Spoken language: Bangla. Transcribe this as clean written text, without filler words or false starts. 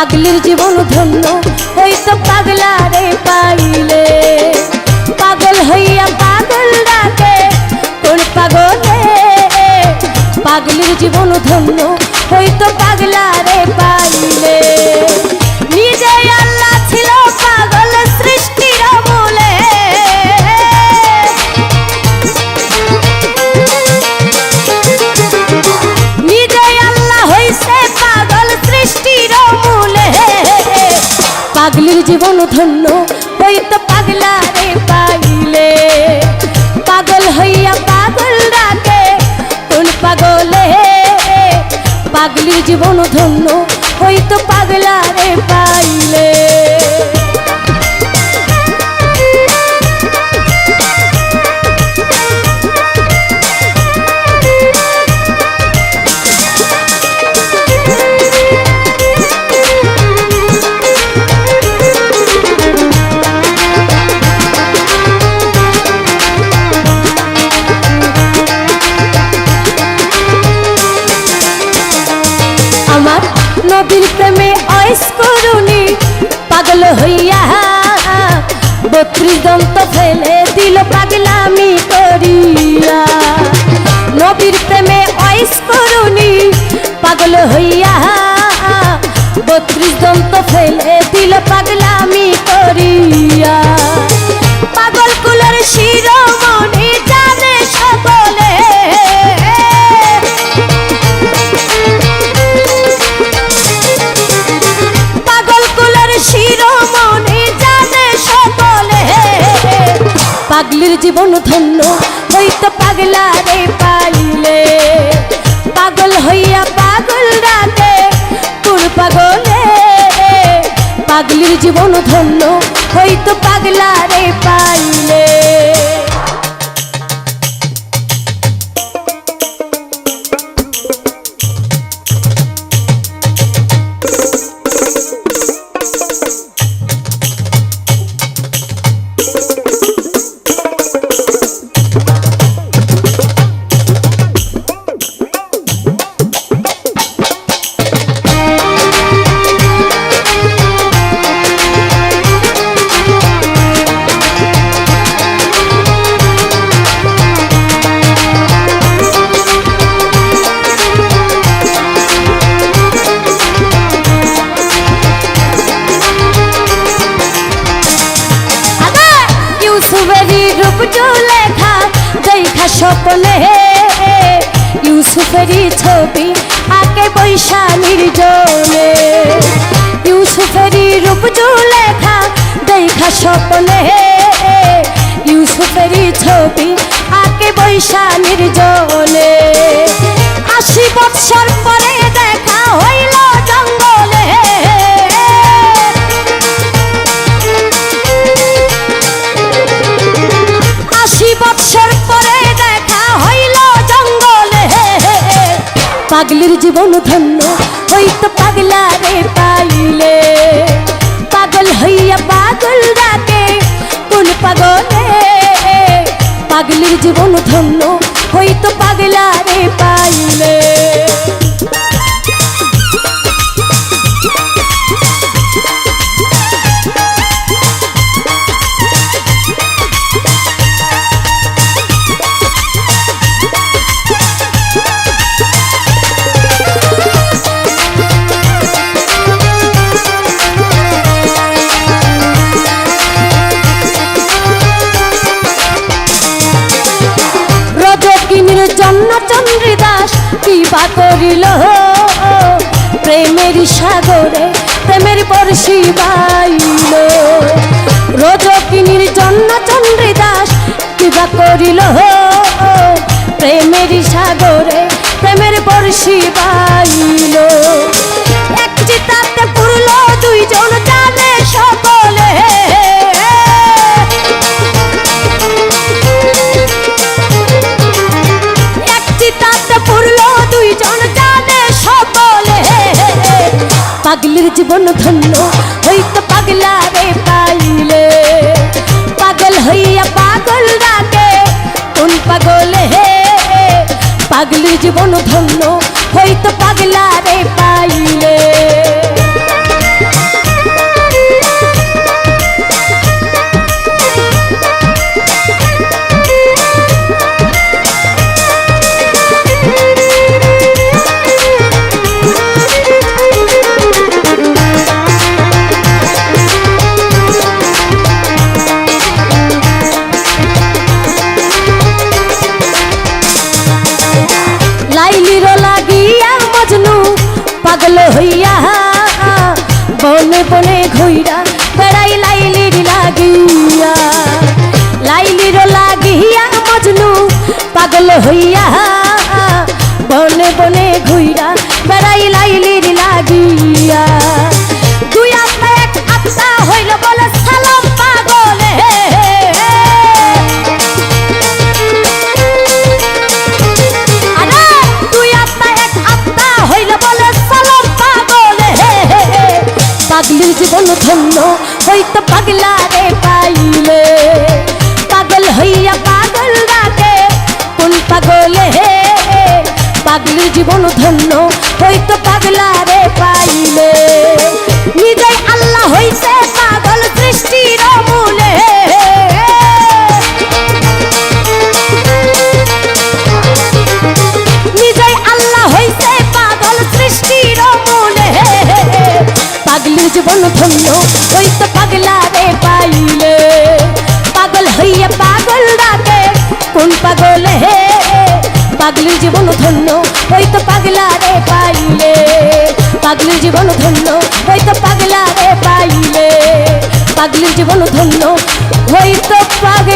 পাগলির জীবন ধন্য হইতো পাগলারে পাইলে। পাগল হইয়া পাগল ডাকে কোন পাগলে, পাগলির জীবন ধন্য হইতো পাগলারে পাইলে। নিজে আল্লাহ ছিল পাগল সৃষ্টির মূলে, নিজে আল্লাহ হইছে পাগল সৃষ্টির মূলে। পাগলির জীবন ধন্য হইতো পাগলারে পাইলে। পাগল হইয়া পাগল ডাকে কোন পাগলে, পাগলির জীবন ধন্য হইতো পাগলারে পাইলে। নবীর প্রেমে অয়েস করুনি পাগল হইয়া, 32 দন্ত ফেলে দিল পাগলামি করিয়া। নবীর প্রেমে অয়েস করুনি পাগল হইয়া, 32 দন্ত ফেলে দিল পাগলামি করিয়া। পাগল কুলের শিরোমণি জানে সকলে, শিরোমণি জানে সকলে। পাগলির জীবন ধন্য হইতো পাগলারে পাইলে। পাগল হইয়া পাগল ডাকে কোন পাগলে, পাগলির জীবন ধন্য হইতো পাগলারে পাইলে। স্বপ্নে ইউসুফেরই ছবি আঁকে বৈশা নির্জনে, ইউসুফেরই রূপ লেখা দেখা স্বপ্নে, ইউসুফেরই ছবি আঁকে বৈশা নির্জনে। 80 বৎসর পরে দেখা হইল জঙ্গলে, 80 বৎসর পরে দেখা হইল জঙ্গলে। পাগলির জীবন ধন্য হইতো পাগলারে পাইলে। পাগল হইয়া পাগল ডাকে কোন পাগলে, পাগলির জীবন ধন্য হইতো পাগলারে পাইলে। জন্য চন্দ্রদাস কিবা করিল, প্রেমের সাগরে প্রেমের বর্ষি বাইল। রজকিনীর জন্য চন্দ্রদাস কিবা করিল, প্রেমের সাগরে প্রেমের বর্ষি বাইল। এক চিতাতে পুরল দুইজন জানে সকলে, পাগলির জীবন ধন্য হইতো পাগলারে পাইলে। পাগল হইয়া পাগল ডাকে কোন পাগলে, পাগলির জীবন ধন্য হইতো পাগলারে পাইলে। হইয়া বনে বনে ঘুইরা বেড়াই লাইলির লাগিয়া, লাইলির লাগিয়া মজনু পাগল হইয়া বনে বনে ঘুইরা বেড়াই লাইলির লাগিয়া। দুই আত্মা এক আত্মা হইল বলে সালাম পাগলে, আরে দুই আত্মা এক আত্মা হইল বলে সালাম পাগলে। পাগলির জীবন ধন্য হইতো পাগলা রে পাইলে, পাগল হইয়া পাগল ডাকে কোন পাগলে। পাগলির জীবন ধন্য হইতো পাগলা রে পাইলে, নিজেই আল্লাহ হইছে পাগল সৃষ্টির মূলে। নিজেই আল্লাহ হইছে পাগল সৃষ্টির মূলে। পাগলির জীবন ধন্য হইতো পাগলা রে পাইলে, পাগল হইয়া পাগল ডাকে কোন পাগলে। পাগলির জীবন ধন্য হইতো পাগলা রে পাইলে, পাগলির জীবন ধন্য হইতো পাগলা রে পাইলে, পাগলির জীবন ধন্য হইতো পাগলা।